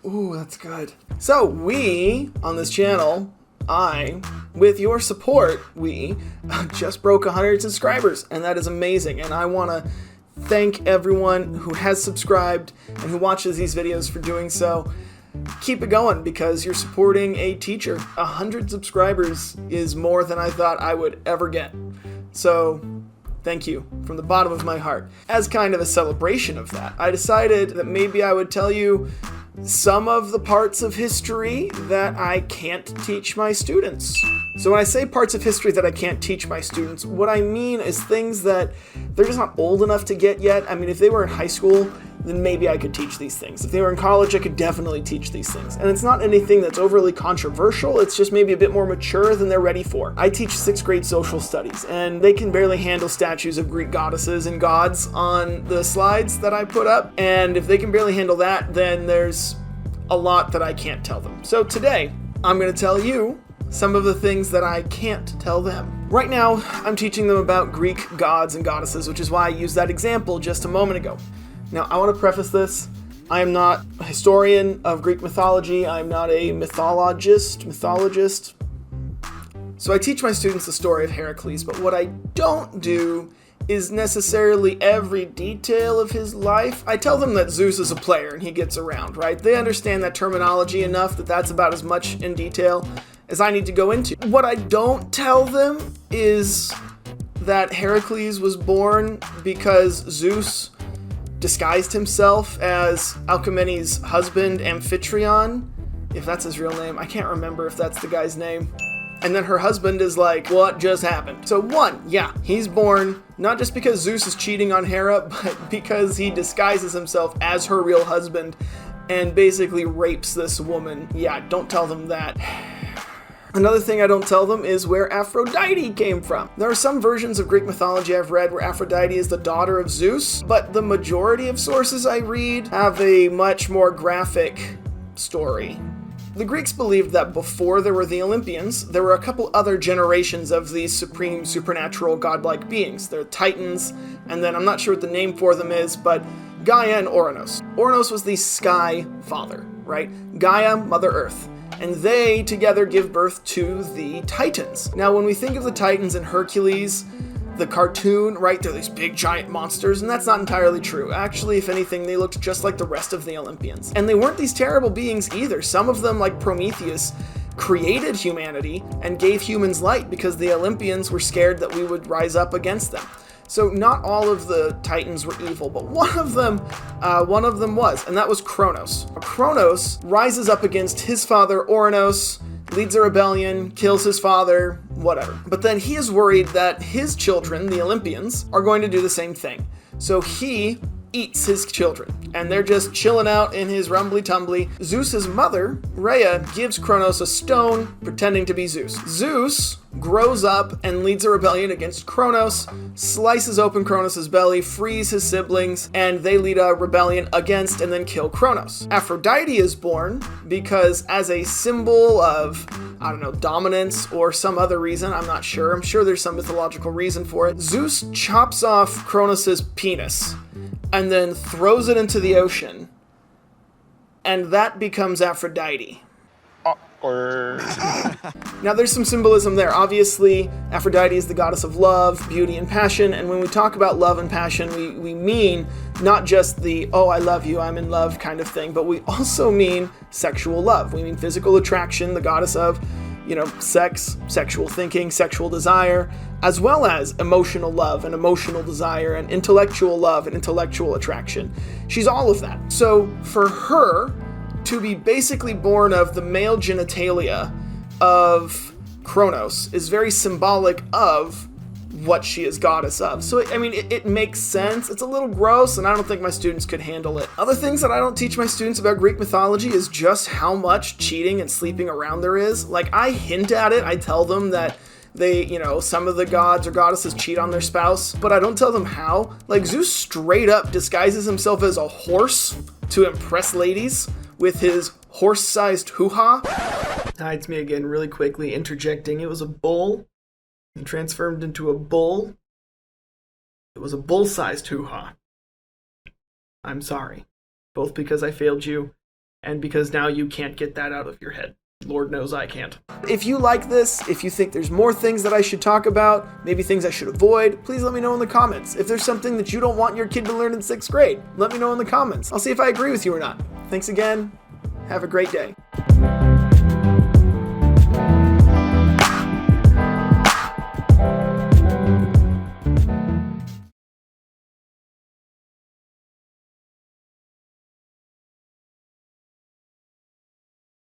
Ooh, that's good. So we, on this channel, with your support, we just broke 100 subscribers, and that is amazing. And I want to thank everyone who has subscribed and who watches these videos for doing so. Keep it going, because you're supporting a teacher. 100 subscribers is more than I thought I would ever get. So thank you from the bottom of my heart. As kind of a celebration of that, I decided that maybe I would tell you some of the parts of history that I can't teach my students. So when I say parts of history that I can't teach my students, what I mean is things that they're just not old enough to get yet. I mean, if they were in high school, then maybe I could teach these things. If they were in college, I could definitely teach these things. And it's not anything that's overly controversial, it's just maybe a bit more mature than they're ready for. I teach 6th grade social studies, and they can barely handle statues of Greek goddesses and gods on the slides that I put up. And if they can barely handle that, then there's a lot that I can't tell them. So today, I'm going to tell you some of the things that I can't tell them. Right now, I'm teaching them about Greek gods and goddesses, which is why I used that example just a moment ago. Now, I want to preface this. I am not a historian of Greek mythology. I'm not a mythologist. So I teach my students the story of Heracles, but what I don't do is necessarily every detail of his life. I tell them that Zeus is a player and he gets around, right? They understand that terminology enough that that's about as much in detail as I need to go into. What I don't tell them is that Heracles was born because Zeus disguised himself as Alcmene's husband, Amphitryon, if that's his real name. I can't remember if that's the guy's name. And then her husband is like, what just happened? So one, yeah, he's born not just because Zeus is cheating on Hera, but because he disguises himself as her real husband and basically rapes this woman. Yeah, don't tell them that. Another thing I don't tell them is where Aphrodite came from. There are some versions of Greek mythology I've read where Aphrodite is the daughter of Zeus, but the majority of sources I read have a much more graphic story. The Greeks believed that before there were the Olympians, there were a couple other generations of these supreme supernatural godlike beings. They're Titans, and then I'm not sure what the name for them is, but Gaia and Ouranos. Ouranos was the sky father, right? Gaia, Mother Earth. And they together give birth to the Titans. Now, when we think of the Titans and Hercules, the cartoon, right, they're these big giant monsters, and that's not entirely true. Actually, if anything, they looked just like the rest of the Olympians. And they weren't these terrible beings either. Some of them, like Prometheus, created humanity and gave humans light because the Olympians were scared that we would rise up against them. So not all of the Titans were evil, but one of them was, and that was Kronos. Kronos rises up against his father, Ouranos, leads a rebellion, kills his father, whatever. But then he is worried that his children, the Olympians, are going to do the same thing. So he eats his children, and they're just chilling out in his rumbly-tumbly. Zeus's mother, Rhea, gives Kronos a stone, pretending to be Zeus. Zeus grows up and leads a rebellion against Kronos, slices open Kronos' belly, frees his siblings, and they lead a rebellion against and then kill Kronos. Aphrodite is born because as a symbol of, I don't know, dominance or some other reason, I'm not sure. I'm sure there's some mythological reason for it. Zeus chops off Kronos' penis and then throws it into the ocean, and that becomes Aphrodite. Now there's some symbolism there. Obviously, Aphrodite is the goddess of love, beauty, and passion, and when we talk about love and passion, we mean not just the, oh, I love you, I'm in love kind of thing, but we also mean sexual love. We mean physical attraction, the goddess of, sex, sexual thinking, sexual desire, as well as emotional love and emotional desire and intellectual love and intellectual attraction. She's all of that. So for her to be basically born of the male genitalia of Kronos is very symbolic of what she is goddess of. So, I mean, it makes sense. It's a little gross, and I don't think my students could handle it. Other things that I don't teach my students about Greek mythology is just how much cheating and sleeping around there is. Like, I hint at it. I tell them that they, some of the gods or goddesses cheat on their spouse, but I don't tell them how. Like, Zeus straight up disguises himself as a horse to impress ladies with his horse-sized hoo-ha. Hi, it's me again, really quickly interjecting. It was a bull and transformed into a bull. It was a bull-sized hoo-ha. I'm sorry. Both because I failed you and because now you can't get that out of your head. Lord knows I can't. If you like this, if you think there's more things that I should talk about, maybe things I should avoid, please let me know in the comments. If there's something that you don't want your kid to learn in 6th grade, let me know in the comments. I'll see if I agree with you or not. Thanks again. Have a great day.